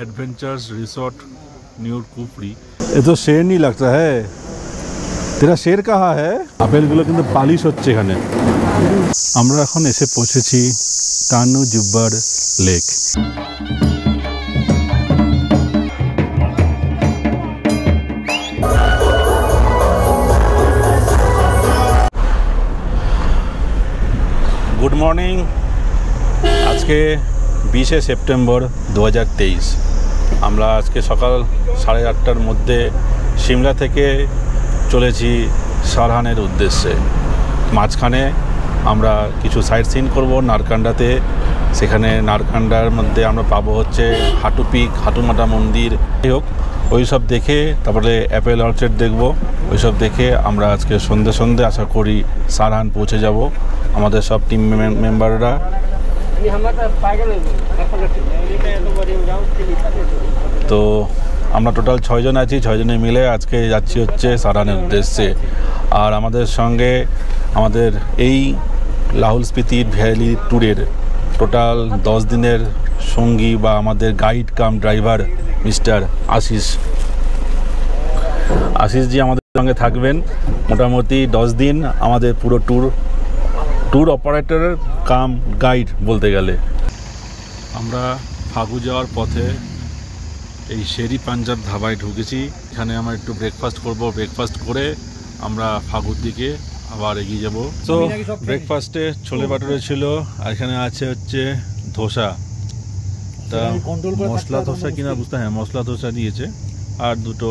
Adventures resort new Kufri. ये तो शेर नहीं लगता है। तेरा शेर कहाँ है? আপেলগুলো কিন্তু পালিশ হচ্ছে এখানে। আমরা এখন এসে পৌঁছেছি টানু জুব্বার লেক। Good morning. आज के 20 सेप्टेम्बर 2023 আমরা আজকে সকাল 8:30টার মধ্যে সিমলা থেকে চলেছি সারহানের উদ্দেশ্যে। মাঝখানে আমরা কিছু সাইট সিন করব নারকান্ডাতে। সেখানে নারকান্ডার মধ্যে আমরা পাবো হচ্ছে হাটু পিক, হাটুমাটা মন্দির, যাই হোক ওই সব দেখে তারপরে অ্যাপেল অর্চার্ড দেখব। ওই সব দেখে আমরা আজকে সন্ধে আশা করি সারহান পৌঁছে যাব আমাদের সব টিম মেম্বাররা। তো আমরা টোটাল 6 জন আছি, 6 জনে মিলে আজকে যাচ্ছি হচ্ছে সারহানের উদ্দেশ্যে। আর আমাদের সঙ্গে আমাদের এই লাহুল স্পিতি ভ্যালি ট্যুরের টোটাল 10 দিনের সঙ্গী বা আমাদের গাইড কাম ড্রাইভার মিস্টার আশিসজি আমাদের সঙ্গে থাকবেন মোটামুটি 10 দিন। আমাদের পুরো ট্যুর অপারেটর কাম গাইড বলতে গেলে। আমরা ফাগু যাওয়ার পথে এই শেরি পাঞ্জাব ধাবায় ঢুকেছি। এখানে আমরা একটু ব্রেকফাস্ট করব। ব্রেকফাস্ট করে আমরা ফাগুর দিকে আবার এগিয়ে যাব। তো ব্রেকফাস্টে ছোলে বাটুরে ছিল, আর এখানে আছে হচ্ছে ধোসা। তা মশলা ধোসা কিনা বুঝতে, হ্যাঁ মশলা ধোসা দিয়েছে, আর দুটো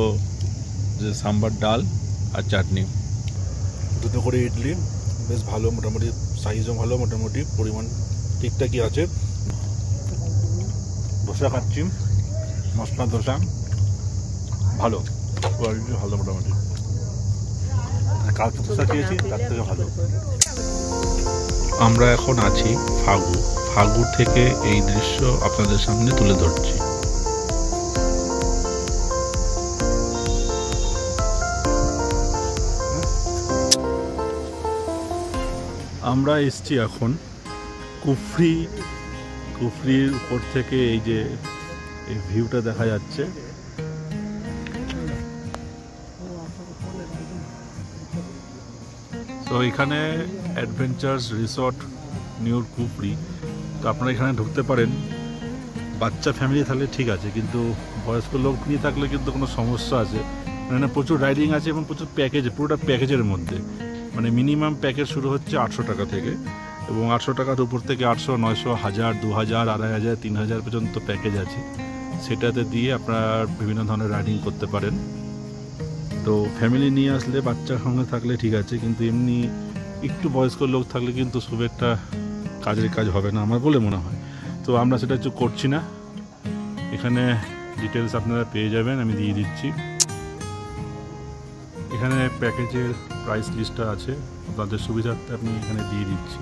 যে সাম্বার ডাল আর চাটনি, দুটো করে ইডলি। বেশ ভালো, মোটামুটি সাইজও ভালো, মোটামুটি পরিমাণ ঠিকঠাকই আছে। ধোসা খাচ্ছি, মশলা ধোসা ভালো, কোয়ালিটি ভালো, মোটামুটি কালকে ধোসা খেয়েছি তার থেকে ভালো। আমরা এখন আছি ফাগু থেকে এই দৃশ্য আপনাদের সামনে তুলে ধরছি। আমরা এসছি এখন কুফরির উপর থেকে এই যে এই ভিউটা দেখা যাচ্ছে। তো এখানে অ্যাডভেঞ্চার্স রিসোর্ট নিউ কুফরি। তো আপনারা এখানে ঢুকতে পারেন। বাচ্চা ফ্যামিলি থাকলে ঠিক আছে, কিন্তু বয়স্ক লোক নিয়ে থাকলে কিন্তু কোনো সমস্যা আছে। এখানে প্রচুর রাইডিং আছে এবং প্রচুর প্যাকেজ, পুরোটা প্যাকেজের মধ্যে। মানে মিনিমাম প্যাকেজ শুরু হচ্ছে 800 টাকা থেকে, এবং 800 টাকার উপর থেকে 800, 900, 1000, 2000, 2500, 3000 পর্যন্ত প্যাকেজ আছে। সেটাতে দিয়ে আপনারা বিভিন্ন ধরনের রাইডিং করতে পারেন। তো ফ্যামিলি নিয়ে আসলে, বাচ্চার সঙ্গে থাকলে ঠিক আছে, কিন্তু এমনি একটু বয়স্ক লোক থাকলে কিন্তু খুব একটা কাজের কাজ হবে না আমার বলে মনে হয়। তো আমরা সেটা কিছু করছি না। এখানে ডিটেলস আপনারা পেয়ে যাবেন, আমি দিয়ে দিচ্ছি। এখানে প্যাকেজের প্রাইস লিস্টটা আছে, আপনাদের সুবিধার্থে আপনি এখানে দিয়ে দিচ্ছি।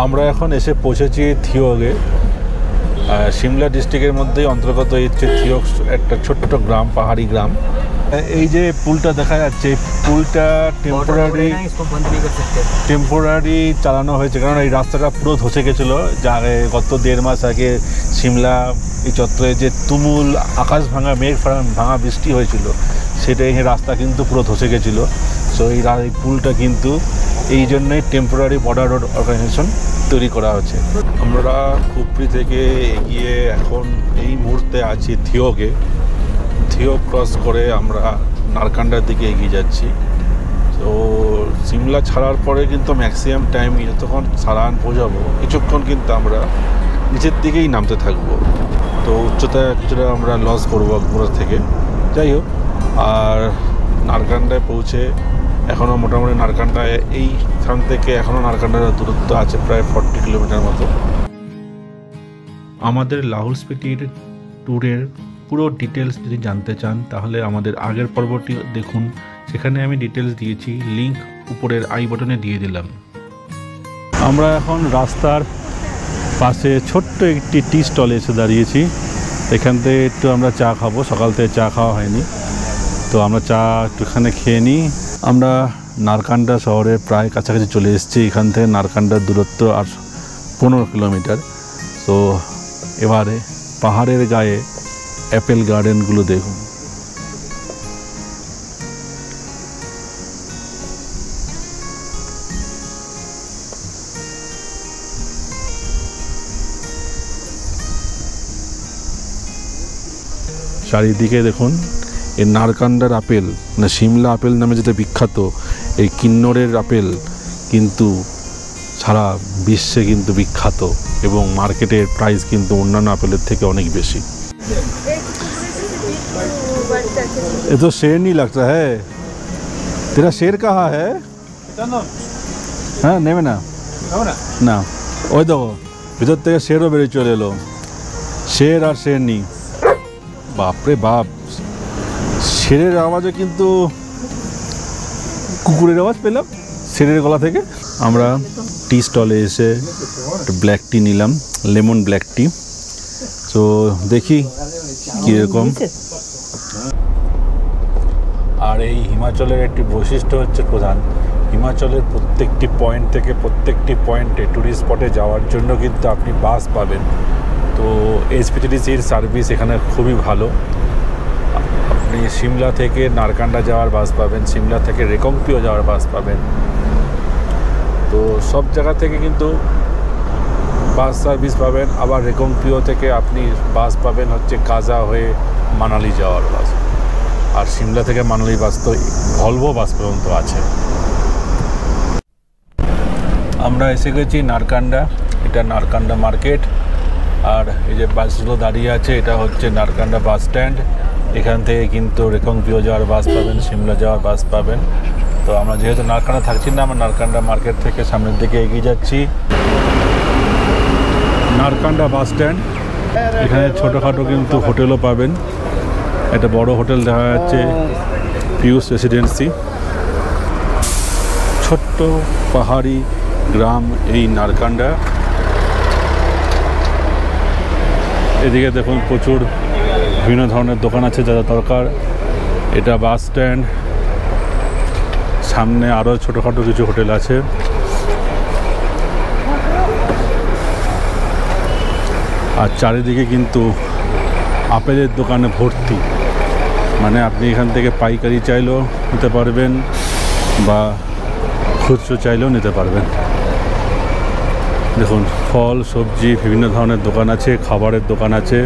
আমরা এখন এসে পৌঁছেছি থিওগে। সিমলা ডিস্ট্রিক্টের মধ্যেই অন্তর্গত হচ্ছে থিওক, একটা ছোট্ট গ্রাম, পাহাড়ি গ্রাম। এই যে পুলটা দেখা যাচ্ছে, পুলটা টেম্পোরারি চালানো হয়েছে, কারণ এই রাস্তাটা পুরো ধসে গেছিলো। যা গত 1.5 মাস আগে সিমলা এই চত্বরে যে তুমুল আকাশ ভাঙা, মেঘ ভাঙা বৃষ্টি হয়েছিল, সেটাই রাস্তা কিন্তু পুরো ধসে গেছিলো। সো এই পুলটা কিন্তু এই জন্যই টেম্পোরারি বর্ডার রোড অর্গানাইজেশন তৈরি করা হচ্ছে। আমরা কুফরি থেকে এগিয়ে এখন এই মুহূর্তে আছি থিওগে। থিও ক্রস করে আমরা নারকান্ডার দিকে এগিয়ে যাচ্ছি। তো সিমলা ছাড়ার পরে কিন্তু ম্যাক্সিমাম টাইম যতক্ষণ সারহান পৌঁছাবো, কিছুক্ষণ কিন্তু আমরা নিচের দিকেই নামতে থাকবো। তো উচ্চতা কিছুটা আমরা লস করবো উপর থেকে, যাই হোক। আর নারকান্ডায় পৌঁছে এখনও মোটামুটি নারকান্ডায় এই স্থান থেকে এখনও নারকান্ডার দূরত্ব আছে প্রায় 40 কিলোমিটার মতো। আমাদের লাহুল স্পিতির ট্যুরের পুরো ডিটেলস যদি জানতে চান তাহলে আমাদের আগের পর্বটি দেখুন, সেখানে আমি ডিটেলস দিয়েছি, লিঙ্ক উপরের আই বাটনে দিয়ে দিলাম। আমরা এখন রাস্তার পাশে ছোট্ট একটি টি স্টলে এসে দাঁড়িয়েছি। এখান থেকে একটু আমরা চা খাবো, সকাল থেকে চা খাওয়া হয়নি, তো আমরা চা একটুখানে খেয়ে নিই। আমরা নারকান্ডা শহরের প্রায় কাছাকাছি চলে এসেছি। এখান থেকে নারকান্ডার দূরত্ব আর 15 কিলোমিটার। তো এবারে পাহাড়ের গায়ে অ্যাপেল গার্ডেনগুলো দেখুন। চারিদিকে দেখুন এই নারকান্ডার আপেল, না সিমলা আপেল নামে যেটা বিখ্যাত, এই কিন্নরের আপেল কিন্তু সারা বিশ্বে কিন্তু বিখ্যাত এবং মার্কেটের প্রাইস কিন্তু অন্যান্য আপেলের থেকে অনেক বেশি। এ তো शेर नहीं लगता है, तेरा शेर कहाँ है? হ্যাঁ নেবে না না, ওই দেখো ভিতর থেকে শেরও বেরিয়ে চলে এলো। শের আর শেরনি, বাপরে বাপ, শেরের আওয়াজে কিন্তু কুকুরের আওয়াজ পেলাম শেরের গলা থেকে। আমরা টি স্টলে এসে ব্ল্যাক টি নিলাম, লেমন ব্ল্যাক টি। তো দেখি কীরকম। আর এই হিমাচলের একটি বৈশিষ্ট্য হচ্ছে প্রধান, হিমাচলের প্রত্যেকটি পয়েন্ট থেকে প্রত্যেকটি পয়েন্টে ট্যুরিস্ট স্পটে যাওয়ার জন্য কিন্তু আপনি বাস পাবেন। তো এসপিটিডিসির সার্ভিস এখানে খুবই ভালো। আপনি সিমলা থেকে নারকান্ডা যাওয়ার বাস পাবেন, সিমলা থেকে রেকংপিও যাওয়ার বাস পাবেন। তো সব জায়গা থেকে কিন্তু বাস সার্ভিস পাবেন। আবার রেকংপিও থেকে আপনি বাস পাবেন হচ্ছে কাজা হয়ে মানালি যাওয়ার বাস। আর সিমলা থেকে মানালি বাস তো ভলভো বাস পর্যন্ত আছে। আমরা এসে গেছি নারকান্ডা, এটা নারকান্ডা মার্কেট। আর এই যে বাসগুলো দাঁড়িয়ে আছে এটা হচ্ছে নারকান্ডা বাস স্ট্যান্ড। এখান থেকে কিন্তু রেকংপিও যাওয়ার বাস পাবেন, সিমলা যাওয়ার বাস পাবেন। তো আমরা যেহেতু নারকান্ডা থাকছি না, আমরা নারকান্ডা মার্কেট থেকে সামনের দিকে এগিয়ে যাচ্ছি। নারকান্ডা বাস স্ট্যান্ড, এখানে ছোটোখাটো কিন্তু হোটেলও পাবেন। একটা বড় হোটেল দেখা যাচ্ছে, পিউস রেসিডেন্সি। ছোট্ট পাহাড়ি গ্রাম এই নারকান্ডা। এদিকে দেখুন প্রচুর বিভিন্ন ধরনের দোকান আছে যা দরকার। এটা বাস স্ট্যান্ড, সামনে আরও ছোটোখাটো কিছু হোটেল আছে। আর চারিদিকে কিন্তু আপেলের দোকানে ভর্তি, মানে আপনি এখান থেকে পাইকারি চাইলেও নিতে পারবেন বা খুচরো চাইলেও নিতে পারবেন। দেখুন ফল সবজি বিভিন্ন ধরনের দোকান আছে, খাবারের দোকান আছে।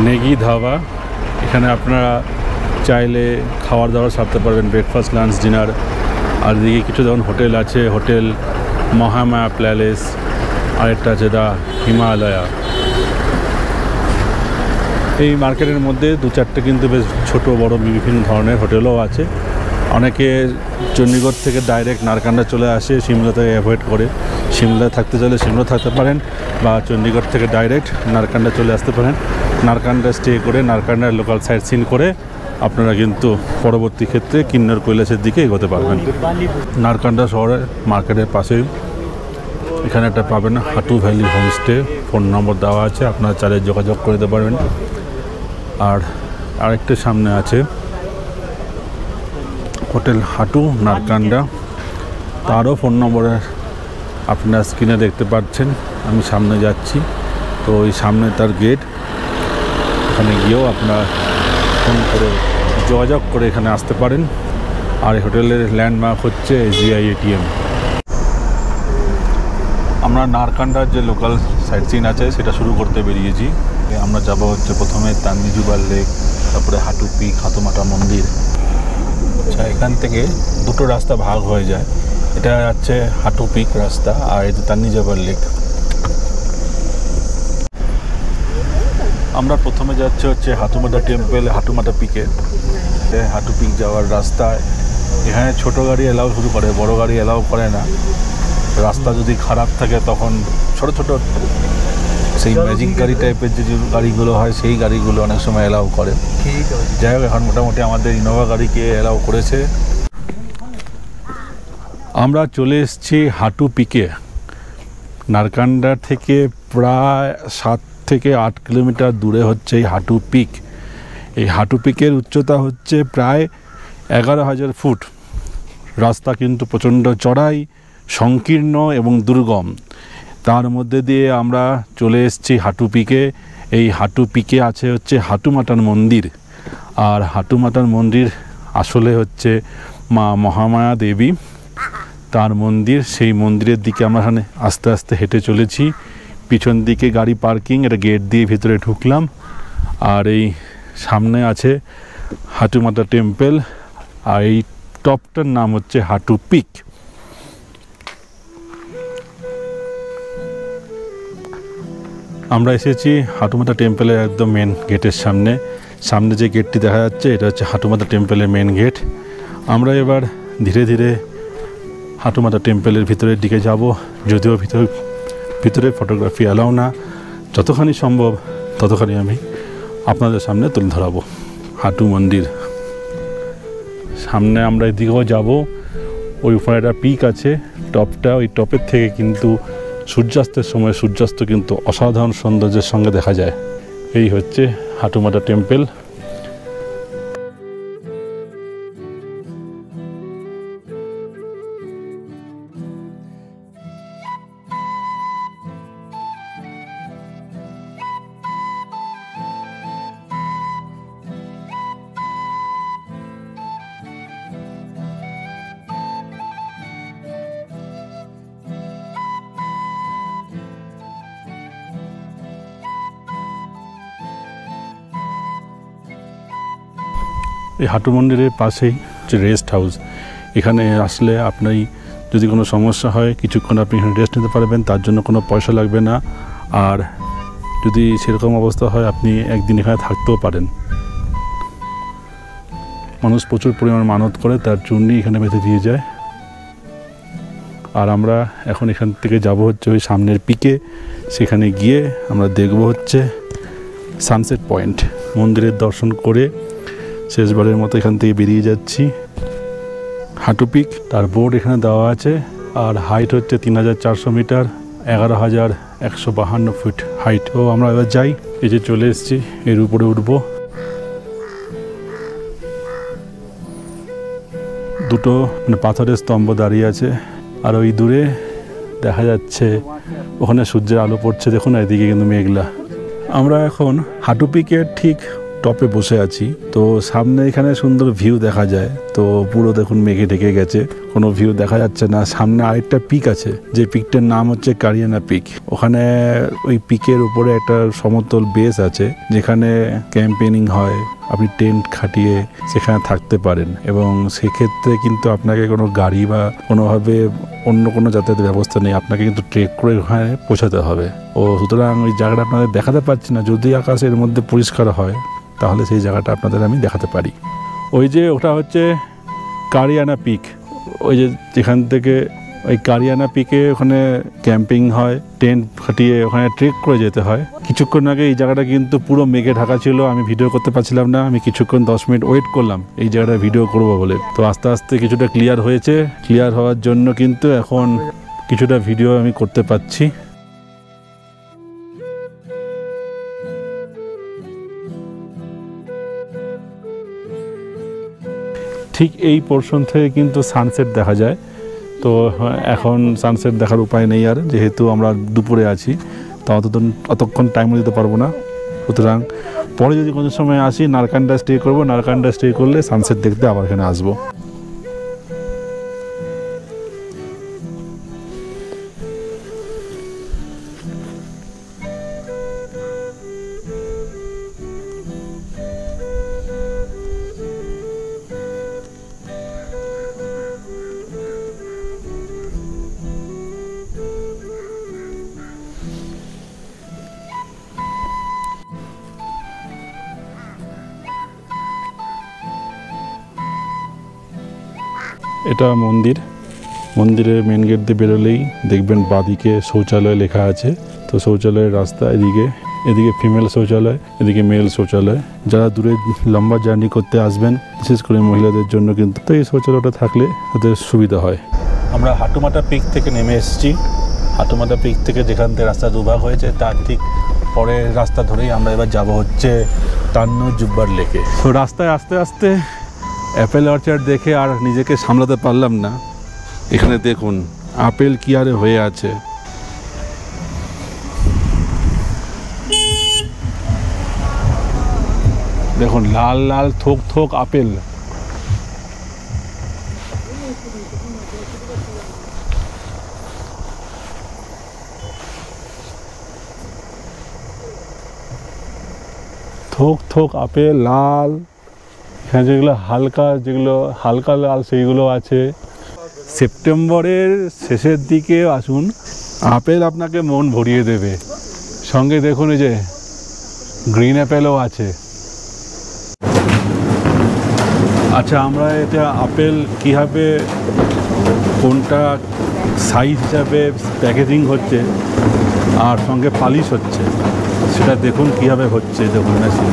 নেগি ধাবা, এখানে আপনারা চাইলে খাবার দাবার সারতে পারবেন, ব্রেকফাস্ট লাঞ্চ ডিনার। আর এদিকে কিছু ধরুন হোটেল আছে, হোটেল মহামায়া প্যালেস, আরেকটা আছে দা হিমালয়া। এই মার্কেটের মধ্যে দু চারটে কিন্তু বেশ ছোটো বড় বিভিন্ন ধরনের হোটেলও আছে। অনেকে চণ্ডীগড় থেকে ডাইরেক্ট নারকান্ডা চলে আসে, সিমলা থেকে অ্যাভয়েড করে। সিমলায় থাকতে চাইলে সিমলা থাকতে পারেন, বা চণ্ডীগড় থেকে ডাইরেক্ট নারকান্ডা চলে আসতে পারেন। নারকান্ডা স্টে করে নারকান্ডার লোকাল সাইট সিন করে আপনারা কিন্তু পরবর্তী ক্ষেত্রে কিন্নর কৈলাসের দিকে এগোতে পারবেন। নারকান্ডা শহরের মার্কেটের পাশেই এখানে একটা পাবেন হাটু ভ্যালি হোমস্টে, ফোন নম্বর দেওয়া আছে, আপনারা চাইলে যোগাযোগ করে দিতে পারবেন। আর আরেকটা সামনে আছে হোটেল হাটু নারকান্ডা, তারও ফোন নম্বরে আপনার স্ক্রিনে দেখতে পাচ্ছেন। আমি সামনে যাচ্ছি, তো ওই সামনে তার গেট, এখানে গিয়েও আপনার ফোন করে যোগাযোগ করে এখানে আসতে পারেন। আর এই হোটেলের ল্যান্ডমার্ক হচ্ছে SBI ATM। আমরা নারকান্ডার যে লোকাল সাইট সিন আছে সেটা শুরু করতে বেরিয়েছি। আমরা যাব হচ্ছে প্রথমে তান্নিজুবাল লেক, তারপরে হাটু পিক, হাতুমাটা মন্দির। আচ্ছা, এখান থেকে দুটো রাস্তা ভাগ হয়ে যায়, এটা যাচ্ছে হাটু পিক রাস্তা আর এটা তান্নিজুবাল লেক। আমরা প্রথমে যাচ্ছি হচ্ছে হাতুমাটা টেম্পল, হাতুমাটা পিকে। হাটু পিক যাওয়ার রাস্তায় এখানে ছোটো গাড়ি অ্যালাউ শুরু করে, বড় গাড়ি অ্যালাউ করে না। রাস্তা যদি খারাপ থাকে তখন ছোট ছোট সেই ম্যাজিক গাড়ি টাইপের যে গাড়িগুলো হয় সেই গাড়িগুলো অনেক সময় অ্যালাউ করে। যাই হোক, এখন মোটামুটি আমাদের ইনোভা গাড়িকে অ্যালাউ করেছে। আমরা চলে এসেছি হাটু পিকে। নারকান্ডা থেকে প্রায় 7 থেকে 8 কিলোমিটার দূরে হচ্ছে এই হাটু পিক। এই হাঁটু পিকের উচ্চতা হচ্ছে প্রায় 11,000 ফুট। রাস্তা কিন্তু প্রচণ্ড চড়াই, সংকীর্ণ এবং দুর্গম। তার মধ্যে দিয়ে আমরা চলে এসেছি হাঁটু পিকে। এই হাঁটু পিকে আছে হচ্ছে হাটুমাটার মন্দির। আর হাটুমাটার মন্দির আসলে হচ্ছে মা মহামায়া দেবী, তার মন্দির। সেই মন্দিরের দিকে আমরা এখানে আস্তে আস্তে হেঁটে চলেছি। পিছন দিকে গাড়ি পার্কিং, এটা গেট দিয়ে ভিতরে ঢুকলাম। আর এই সামনে আছে হাটুমাতা টেম্পল। আর এই টপটার নাম হচ্ছে হাঁটু পিক। আমরা এসেছি হাটুমাতা টেম্পলের একদম মেন গেটের সামনে। সামনে যে গেটটি দেখা যাচ্ছে এটা হচ্ছে হাটুমাতা টেম্পলের মেন গেট। আমরা এবার ধীরে ধীরে হাটুমাতা টেম্পলের ভিতরের দিকে যাব। যদিও ভিতরে ফটোগ্রাফি অ্যালাউ না, যতখানি সম্ভব ততখানি আমি আপনাদের সামনে তুলে ধরাবো। হাঁটু মন্দির সামনে আমরা এদিকেও যাব। ওই উপরে একটা পিক আছে, টপটা, ওই টপের থেকে কিন্তু সূর্যাস্তের সময় সূর্যাস্ত কিন্তু অসাধারণ সৌন্দর্যের সঙ্গে দেখা যায়। এই হচ্ছে হাটুমাতা টেম্পল। এই হাঁটু মন্দিরের পাশেই হচ্ছে রেস্ট হাউস। এখানে আসলে আপনি যদি কোনো সমস্যা হয় কিছুক্ষণ আপনি এখানে রেস্ট নিতে পারবেন, তার জন্য কোনো পয়সা লাগবে না। আর যদি সেরকম অবস্থা হয় আপনি একদিন এখানে থাকতেও পারেন। মানুষ প্রচুর পরিমাণ মানত করে, তার চূর্ণি এখানে বেঁধে দিয়ে যায়। আর আমরা এখন এখান থেকে যাব হচ্ছে ওই সামনের পিকে। সেখানে গিয়ে আমরা দেখব হচ্ছে সানসেট পয়েন্ট। মন্দিরের দর্শন করে শেষবারের মতো এখান থেকে বেরিয়ে যাচ্ছি। হাঁটু পিক, তার বোর্ড এখানে দেওয়া আছে। আর হাইট হচ্ছে 3,400 মিটার, 11,152 ফিট হাইট। ও আমরা এবার যাই। এই যে চলে এসেছি, এর উপরে উঠবো। দুটো পাথরের স্তম্ভ দাঁড়িয়ে আছে। আর ওই দূরে দেখা যাচ্ছে ওখানে সূর্যের আলো পড়ছে, দেখুন এদিকে কিন্তু মেঘলা। আমরা এখন হাঁটু পিকের ঠিক টপে বসে আছি। তো সামনে এখানে সুন্দর ভিউ দেখা যায়, তো পুরো দেখুন মেঘে ঢেকে গেছে, কোনো ভিউ দেখা যাচ্ছে না। সামনে আরেকটা পিক আছে, যে পিকটার নাম হচ্ছে কারিয়ানা পিক। ওখানে ওই পিকের উপরে একটা সমতল বেস আছে, যেখানে ক্যাম্পেনিং হয়। আপনি টেন্ট খাটিয়ে সেখানে থাকতে পারেন, এবং সেক্ষেত্রে কিন্তু আপনাকে কোনো গাড়ি বা কোনোভাবে অন্য কোনো যাতায়াতের ব্যবস্থা নেই, আপনাকে কিন্তু ট্রেক করে ওখানে পৌঁছাতে হবে। ও সুতরাং ওই জায়গাটা আপনাদের দেখাতে পারছি না। যদি আকাশের মধ্যে পরিষ্কার হয় তাহলে সেই জায়গাটা আপনাদের আমি দেখাতে পারি। ওই যে ওটা হচ্ছে কারিয়ানা পিক। ওই যে যেখান থেকে ওই কারিয়ানা পিকে ওখানে ক্যাম্পিং হয়, টেন্ট খাটিয়ে ওখানে ট্রেক করে যেতে হয়। কিছুক্ষণ আগে এই জায়গাটা কিন্তু পুরো মেঘে ঢাকা ছিল, আমি ভিডিও করতে পারছিলাম না। আমি কিছুক্ষণ 10 মিনিট ওয়েট করলাম এই জায়গাটা ভিডিও করব বলে। তো আস্তে আস্তে কিছুটা ক্লিয়ার হয়েছে। ক্লিয়ার হওয়ার জন্য কিন্তু এখন কিছুটা ভিডিও আমি করতে পারছি। ঠিক এই পোর্শন থেকে কিন্তু সানসেট দেখা যায়। তো এখন সানসেট দেখার উপায় নেই আর, যেহেতু আমরা দুপুরে আছি, তো অতক্ষণ টাইমও দিতে পারবো না। সুতরাং পরে যদি কোনো সময় আসি নারকান্ডা স্টে করবো। নারকান্ডা স্টে করলে সানসেট দেখতে আবার এখানে আসবো। এটা মন্দির। মন্দিরের মেন গেট দিয়ে বেরোলেই দেখবেন বাঁদিকে শৌচালয় লেখা আছে। তো শৌচালয়ের রাস্তা এদিকে ফিমেল শৌচালয়, এদিকে মেল শৌচালয়। যারা দূরে লম্বা জার্নি করতে আসবেন, বিশেষ করে মহিলাদের জন্য কিন্তু তো এই শৌচালয়টা থাকলে তাদের সুবিধা হয়। আমরা হাটুমাটা পিক থেকে নেমে এসেছি। হাটুমাটা পিক থেকে যেখান থেকে রাস্তা দুভাগ হয়েছে তার ঠিক পরের রাস্তা ধরেই আমরা এবার যাব হচ্ছে টান্নো জুব্বার লেকে। তো রাস্তায় আস্তে আস্তে অ্যাপেল অর্চার্ড দেখে আর নিজেকে সামলাতে পারলাম না। এখানে দেখুন আপেল কি আরে হয়ে আছে। দেখুন লাল লাল থোক থোক আপেল। থোক থোক আপেল লাল। এখানে যেগুলো হালকা লাল সেইগুলো আছে। সেপ্টেম্বরের শেষের দিকে আসুন, আপেল আপনাকে মন ভরিয়ে দেবে। সঙ্গে দেখুন এই যে গ্রিন অ্যাপেলও আছে। আচ্ছা, আমরা এটা আপেল কীভাবে কোনটা সাইজ হিসাবে প্যাকেজিং হচ্ছে আর সঙ্গে পালিশ হচ্ছে সেটা দেখুন কীভাবে হচ্ছে। দেখুন মেশিন।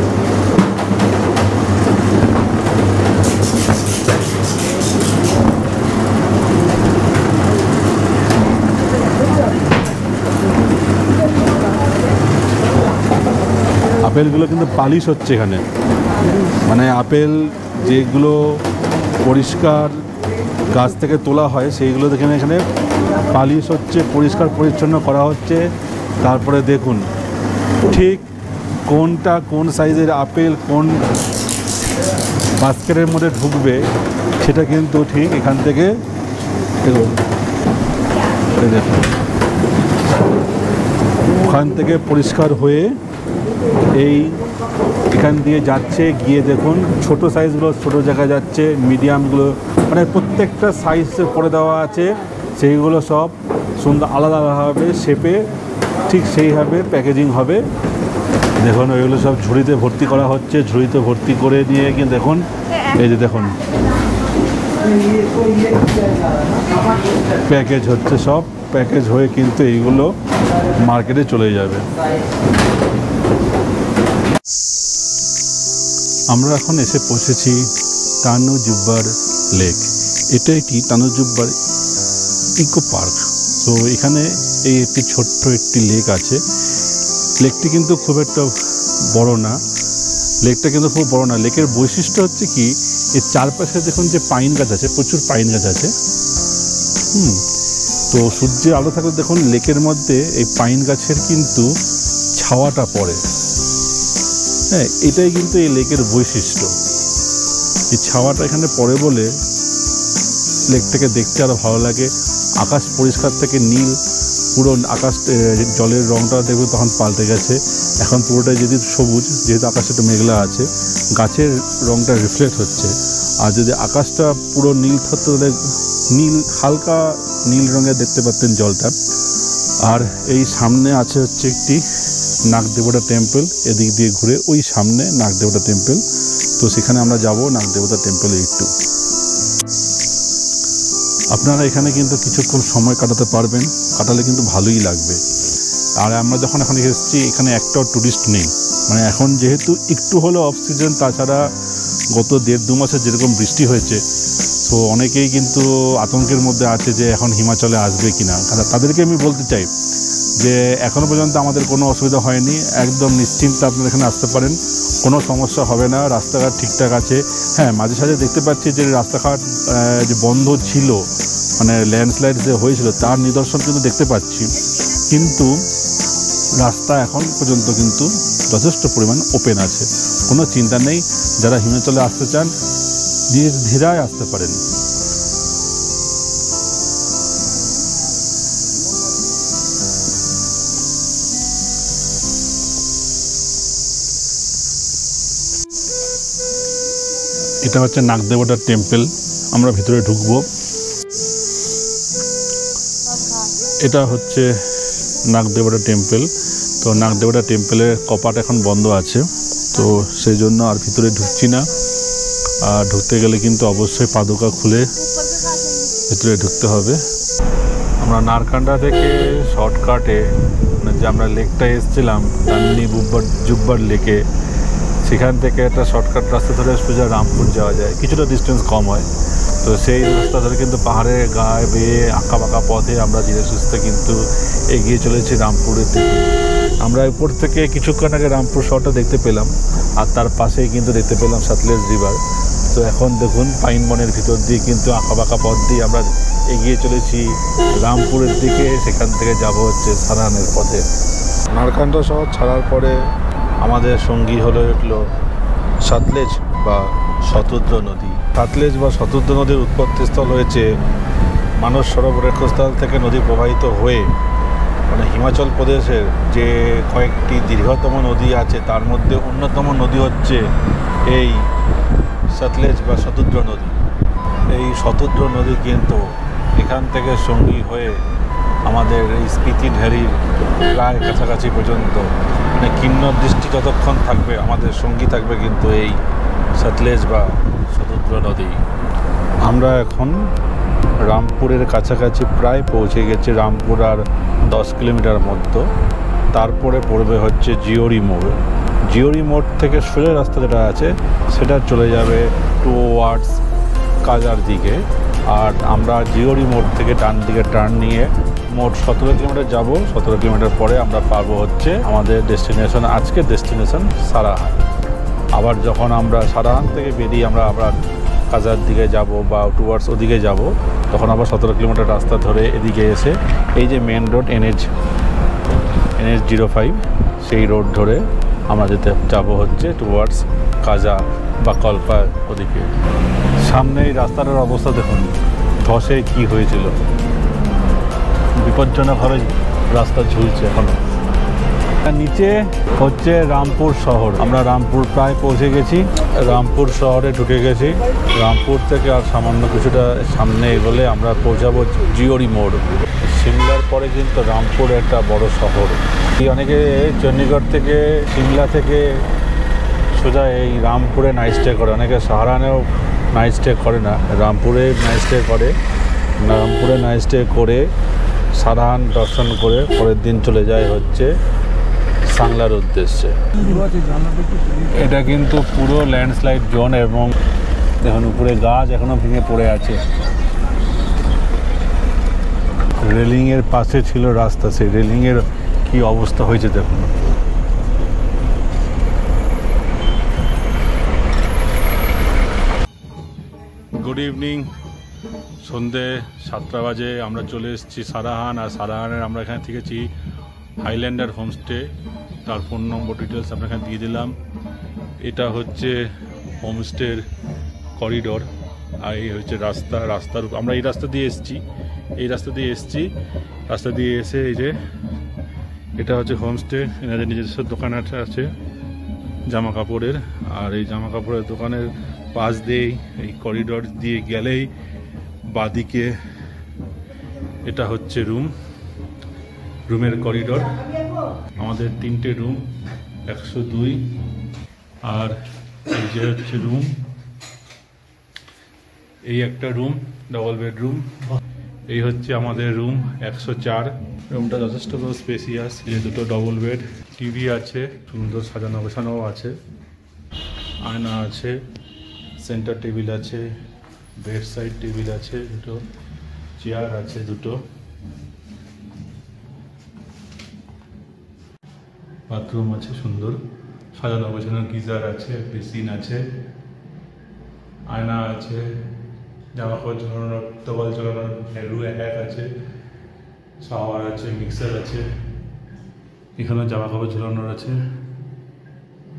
আপেলগুলো কিন্তু পালিশ হচ্ছে এখানে, মানে আপেল যেগুলো পরিষ্কার গাছ থেকে তোলা হয় সেইগুলো দেখেন এখানে পালিশ হচ্ছে, পরিষ্কার পরিচ্ছন্ন করা হচ্ছে। তারপরে দেখুন ঠিক কোনটা কোন সাইজের আপেল কোন বাস্কেটের মধ্যে ঢুকবে সেটা কিন্তু ঠিক এখান থেকে দেখুন ওখান থেকে পরিষ্কার হয়ে এখান দিয়ে যাচ্ছে। গিয়ে দেখুন ছোট সাইজগুলো ছোট জায়গায় যাচ্ছে, মিডিয়ামগুলো মানে প্রত্যেকটা সাইজ করে দেওয়া আছে। সেইগুলো সব সুন্দর আলাদা আলাদাভাবে শেপে ঠিক সেইভাবে প্যাকেজিং হবে। দেখুন ওইগুলো সব ঝুড়িতে ভর্তি করা হচ্ছে। ঝুড়িতে ভর্তি করে নিয়ে কিন্তু দেখুন এই যে দেখুন প্যাকেজ হচ্ছে, সব প্যাকেজ হয়ে কিন্তু এইগুলো মার্কেটে চলে যাবে। আমরা এখন এসে পৌঁছেছি টান্নো জুব্বার লেক। এটা একটি টান্নো জুব্বার ইকো পার্ক। তো এখানে একটি ছোট্ট একটি লেক আছে। লেকটি কিন্তু খুব একটা বড় না। লেকের বৈশিষ্ট্য হচ্ছে কি, এর চারপাশে দেখুন যে পাইন গাছ আছে, প্রচুর পাইন গাছ আছে। তো সূর্যের আলো থাকলে দেখুন লেকের মধ্যে এই পাইন গাছের কিন্তু ছাওয়াটা পড়ে। হ্যাঁ, এটাই কিন্তু এই লেকের বৈশিষ্ট্য। এই ছাওয়াটা এখানে পড়ে বলে লেকটাকে দেখতে আরও ভালো লাগে। আকাশ পরিষ্কার থেকে নীল, পুরো আকাশ জলের রঙটা দেখবে তখন পাল্টে গেছে। এখন পুরোটাই যদি সবুজ, যেহেতু আকাশে একটু মেঘলা আছে, গাছের রঙটা রিফ্লেক্ট হচ্ছে। আর যদি আকাশটা পুরো নীল থাকতো তাহলে হালকা নীল রঙের দেখতে পারতেন জলটা। আর এই সামনে আছে হচ্ছে একটি নাগদেবতা টেম্পল। এদিক দিয়ে ঘুরে ওই সামনে নাগদেবতা টেম্পল। তো সেখানে আমরা যাব নাগদেবতা টেম্পলে একটু। আপনারা এখানে কিন্তু কিছুক্ষণ সময় কাটাতে পারবেন, কাটালে কিন্তু ভালোই লাগবে। আর আমরা যখন এখন এসেছি এখানে একটাও টুরিস্ট নেই, মানে এখন যেহেতু একটু হলো অফ সিজন, তাছাড়া গত 1.5-2 মাসে যেরকম বৃষ্টি হয়েছে, তো অনেকেই কিন্তু আতঙ্কের মধ্যে আছে যে এখন হিমাচলে আসবে কিনা। তাদেরকে আমি বলতে চাই যে এখনও পর্যন্ত আমাদের কোনো অসুবিধা হয়নি, একদম নিশ্চিন্তে আপনারা এখানে আসতে পারেন, কোনো সমস্যা হবে না। রাস্তাঘাট ঠিকঠাক আছে। হ্যাঁ, মাঝে সাঝে দেখতে পাচ্ছি যে রাস্তাঘাট যে বন্ধ ছিল, মানে ল্যান্ডস্লাইড যে হয়েছিল তার নিদর্শন কিন্তু দেখতে পাচ্ছি, কিন্তু রাস্তা এখন পর্যন্ত কিন্তু যথেষ্ট পরিমাণ ওপেন আছে। কোনো চিন্তা নেই, যারা হিমাচলে আসতে চান ধীরে আসতে পারেন। এটা হচ্ছে নাগদেবতা টেম্পল। আমরা ভিতরে ঢুকবো। এটা হচ্ছে নাগদেবতা টেম্পল। তো নাগদেবতা টেম্পলের কপাট এখন বন্ধ আছে, তো সেই জন্য আর ভিতরে ঢুকছি না। আর ঢুকতে গেলে কিন্তু অবশ্যই পাদুকা খুলে ভিতরে ঢুকতে হবে। আমরা নারকান্ডা থেকে শর্টকাটে যে আমরা লেকটা এসেছিলাম টান্নো জুব্বার লেকে, সেখান থেকে একটা শর্টকাট রাস্তা ধরে সোজা রামপুর যাওয়া যায়, কিছুটা ডিস্টেন্স কম হয়। তো সেই রাস্তা ধরে কিন্তু পাহাড়ের গায়ে বেয়ে আঁকা বাঁকা পথে আমরা ধীরে সুস্থে কিন্তু এগিয়ে চলেছি রামপুরের দিকে। আমরা উপর থেকে কিছুক্ষণ আগে রামপুর শহরটা দেখতে পেলাম, আর তার পাশেই কিন্তু দেখতে পেলাম সতলেজ রিভার। তো এখন দেখুন পাইন বনের ভিতর দিয়ে কিন্তু আঁকাবাঁকা পথ দিয়ে আমরা এগিয়ে চলেছি রামপুরের দিকে। সেখান থেকে যাব হচ্ছে সারাহানের পথে। নারকান্দা শহর ছাড়ার পরে আমাদের সঙ্গী হলো উঠলো সতলেজ বা শতদ্র নদী। সতলেজ বা শতদ্র নদীর উৎপত্তিস্থল হয়েছে মানস সরোবরের স্থল থেকে নদী প্রবাহিত হয়ে মানে হিমাচল প্রদেশের যে কয়েকটি দীর্ঘতম নদী আছে তার মধ্যে অন্যতম নদী হচ্ছে এই সতলেজ বা শতদ্র নদী। এই শতদ্র নদী কিন্তু এখান থেকে সঙ্গী হয়ে আমাদের এই স্পিতি ভ্যালির প্রায় কাছাকাছি পর্যন্ত মানে কিন্নর দৃষ্টি যতক্ষণ থাকবে আমাদের সঙ্গী থাকবে কিন্তু এই সতলেজ বা শতদ্র নদী। আমরা এখন রামপুরের কাছাকাছি প্রায় পৌঁছে গেছি, রামপুর আর 10 কিলোমিটার মতো। তারপরে পড়বে হচ্ছে জিওরি মোড়। জিওরি মোড় থেকে সোজা রাস্তা যেটা আছে সেটা চলে যাবে টুয়ার্ডস কাজার দিকে। আর আমরা জিওরি মোড় থেকে ডান দিকে টার্ন নিয়ে মোট 17 কিলোমিটার যাব। 17 কিলোমিটার পরে আমরা পাবো হচ্ছে আমাদের ডেস্টিনেশন, আজকের ডেস্টিনেশন সারাহান। আবার যখন আমরা সারাহান থেকে বেরিয়ে আমরা আবার কাজার দিকে যাব বা টুয়ার্ডস ওদিকে যাব, তখন আবার 17 কিলোমিটার রাস্তা ধরে এদিকে এসে এই যে মেন রোড NH 05 সেই রোড ধরে আমরা যাব হচ্ছে টুয়ার্ডস কাজা বা কল্পা ওদিকে। সামনে এই রাস্তাটার অবস্থা দেখুন, ধসে কি হয়েছিল, বিপজ্জনকভাবে রাস্তা ঝুলছে এখনো। নিচে হচ্ছে রামপুর শহর। আমরা রামপুর প্রায় পৌঁছে গেছি, রামপুর শহরে ঢুকে গেছি। রামপুর থেকে আর সামান্য কিছুটা সামনে এগোলে আমরা পৌঁছাবো জিওরি মোড়। সিমলার পরে কিন্তু রামপুর একটা বড় শহর। অনেকে চণ্ডীগড় থেকে সিমলা থেকে সোজা এই রামপুরে নাইট স্টে করে, অনেকে সাহারানেও নাইট স্টে করে না, রামপুরে নাইট স্টে করে। রামপুরে নাইট স্টে করে সারাহান দর্শন করে পরের দিন চলে যায় হচ্ছে সাংলার উদ্দেশ্যে। এটা কিন্তু পুরো ল্যান্ডস্লাইড জোন এবং দেখুন উপরে গাছ এখনো ভেঙে পড়ে আছে। রেলিংয়ের পাশে ছিল রাস্তা, সেই রেলিংয়ের কি অবস্থা হয়েছে দেখুন। গুড ইভিনিং, সন্ধে 7টা বাজে। আমরা চলে এসেছি সারাহান। আর সারাহানের আমরা এখানে থেকেছি হাইল্যান্ডার হোমস্টে। তার ফোন নম্বর ডিটেলস আপনার এখানে দিয়ে দিলাম। এটা হচ্ছে হোমস্টের করিডোর আর এই হচ্ছে রাস্তার আমরা এই রাস্তা দিয়ে এসেছি, রাস্তা দিয়ে এসে এই যে এটা হচ্ছে হোমস্টে। এনাদের নিজস্ব দোকান আছে জামা কাপড়ের, আর এই জামা কাপড়ের দোকানের পাশ দিয়েই এই করিডোর দিয়ে গেলেই বাদিকে এটা হচ্ছে রুমের করিডোর। আমাদের 3টে রুম 102, আর এই যে হচ্ছে রুম, এই একটা রুম ডবল বেডরুম। এই হচ্ছে আমাদের রুম 104। রুমটা যথেষ্ট স্পেসিয়াস, যে দুটো ডবল বেড, টিভি আছে, সুন্দর সাজানো গোছানোও আছে, আয়না আছে, সেন্টার টেবিল আছে, বেড সাইড টেবিল আছে, দুটো চেয়ার আছে, দুটো বাথরুম আছে, সুন্দর সাজানো গোছানো, গিজার আছে, বেসিন আছে, আয়না আছে, জামা কাপড় ঝোলানোর তবল ঝোলানোর র‍্যাক আছে, শাওয়ার আছে, মিক্সার আছে, এখানে জামা কাপড় ঝোলানোর আছে,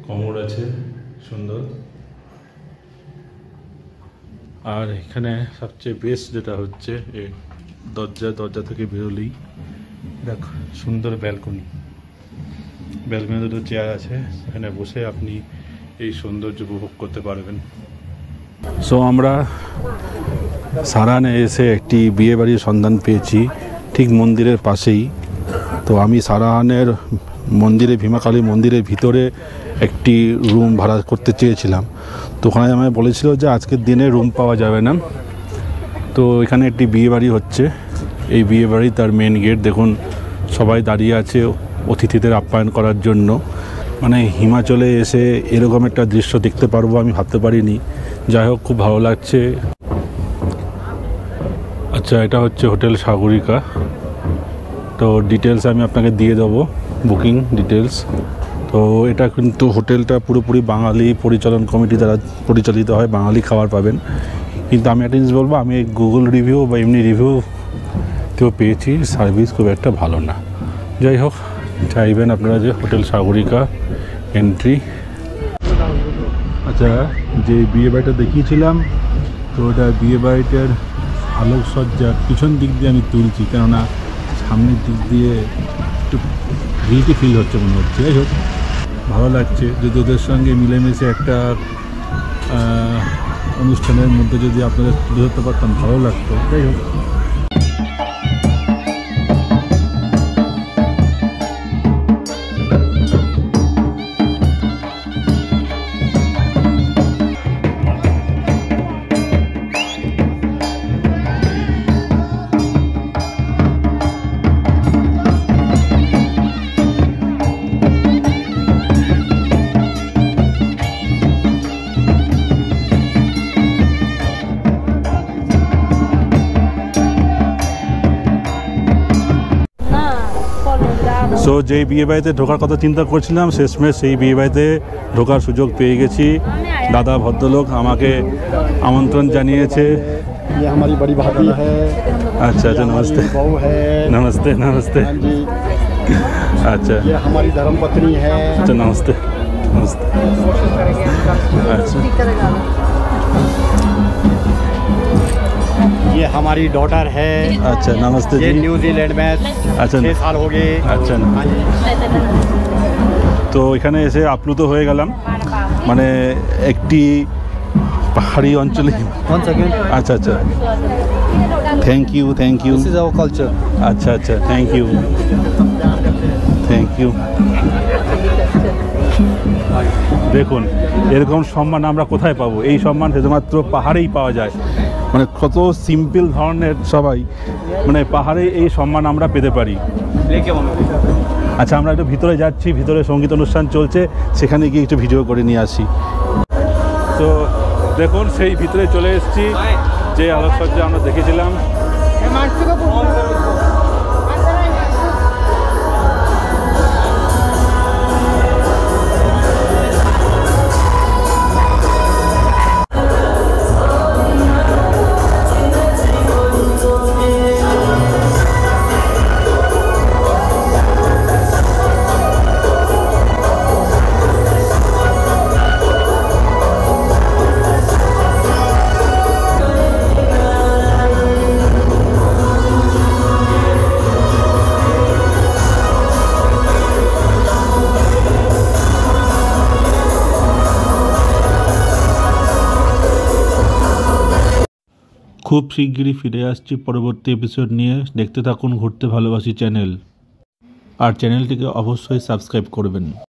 কমোড আছে সুন্দর। আর এখানে সবচেয়ে বেস্ট যেটা হচ্ছে এই দরজা থেকে বেরোলেই দেখ সুন্দর ব্যালকনি, দুটো চেয়ার আছে, এখানে বসে আপনি এই সৌন্দর্য উপভোগ করতে পারবেন। সো আমরা সারাহানে এসে একটি বিয়ে বাড়ির সন্ধান পেয়েছি ঠিক মন্দিরের পাশেই। তো আমি সারাহানের মন্দিরে, ভীমাকালী মন্দিরের ভিতরে একটি রুম ভাড়া করতে চেয়েছিলাম। তো ওখানে আমায় বলেছিল যে আজকের দিনে রুম পাওয়া যাবে না। তো এখানে একটি বিয়ে বাড়ি হচ্ছে, এই বিয়ে বাড়ি তার মেন গেট দেখুন, সবাই দাঁড়িয়ে আছে অতিথিদের আপ্যায়ন করার জন্য। মানে হিমাচলে এসে এরকম একটা দৃশ্য দেখতে পারবো আমি ভাবতে পারিনি। যাই হোক, খুব ভালো লাগছে। আচ্ছা, এটা হচ্ছে হোটেল সাগরিকা। তো ডিটেলস আমি আপনাকে দিয়ে দেবো বুকিং ডিটেলস। তো এটা কিন্তু হোটেলটা পুরোপুরি বাঙালি পরিচালন কমিটি দ্বারা পরিচালিত হয়, বাঙালি খাবার পাবেন। কিন্তু আমি একটা জিনিস বলবো, আমি গুগল রিভিউ বা এমনি রিভিউতেও পেয়েছি সার্ভিস খুব একটা ভালো না। যাই হোক, চাইবেন আপনারা যে হোটেল সাগরিকা এন্ট্রি। আচ্ছা, যে বিয়ে বাড়িটা দেখিয়েছিলাম, তো ওটা বিয়ে বাড়িটার আলোকসজ্জার পিছন দিক দিয়ে আমি তুলছি, কেননা সামনের দিক দিয়ে একটু গিল্টি ফিল হচ্ছে মনে হচ্ছে। যাই হোক, ভালো লাগছে যদি ওদের সঙ্গে মিলেমিশে একটা অনুষ্ঠানের মধ্যে যদি আপনাদের তুলে ধরতে পারতাম, ভালো লাগতো। যাই হোক, সো যেই বিয়ে বাড়িতে ঢোকার কথা চিন্তা করছিলাম, শেষমেশ সেই বিয়ে বাড়িতে ঢোকার সুযোগ পেয়ে গেছি। দাদা ভদ্রলোক আমাকে আমন্ত্রণ জানিয়েছে। ये हमारी बड़ी भाभी है। अच्छा अच्छा, नमस्ते नमस्ते नमस्ते। अच्छा, ये हमारी धर्मपत्नी है। अच्छा, नमस्ते नमस्ते। अच्छा, ये हमारी डॉटर है। अच्छा, नमस्ते ये जी। न्यूजीलैंड में अच्छा 6 साल हो गए। अच्छा, हाँ जी। তো এখানে এসে আপ্লুত হয়ে গেলাম, মানে একটি পাহাড়ি অঞ্চলে। One second. আচ্ছা আচ্ছা, thank you thank you. This is our culture. আচ্ছা আচ্ছা, থ্যাংক ইউ থ্যাংক ইউ। দেখুন, এরকম সম্মান আমরা কোথায় পাবো? এই সম্মান শুধুমাত্র পাহাড়েই পাওয়া যায়। মানে কত সিম্পল ধরনের সবাই, মানে পাহাড়ে এই সম্মান আমরা পেতে পারি। আচ্ছা, আমরা একটু ভিতরে যাচ্ছি, ভিতরে সঙ্গীত অনুষ্ঠান চলছে, সেখানে গিয়ে একটু ভিডিও করে নিয়ে আসি। তো দেখুন, সেই ভিতরে চলে এসেছি যে আলোকসজ্জা আমরা দেখেছিলাম। খুব শিগগিরই ফিরে আসছি পরবর্তী এপিসোড নিয়ে। দেখতে থাকুন ঘুরতে ভালোবাসি চ্যানেল, আর চ্যানেলটিকে অবশ্যই সাবস্ক্রাইব করবেন।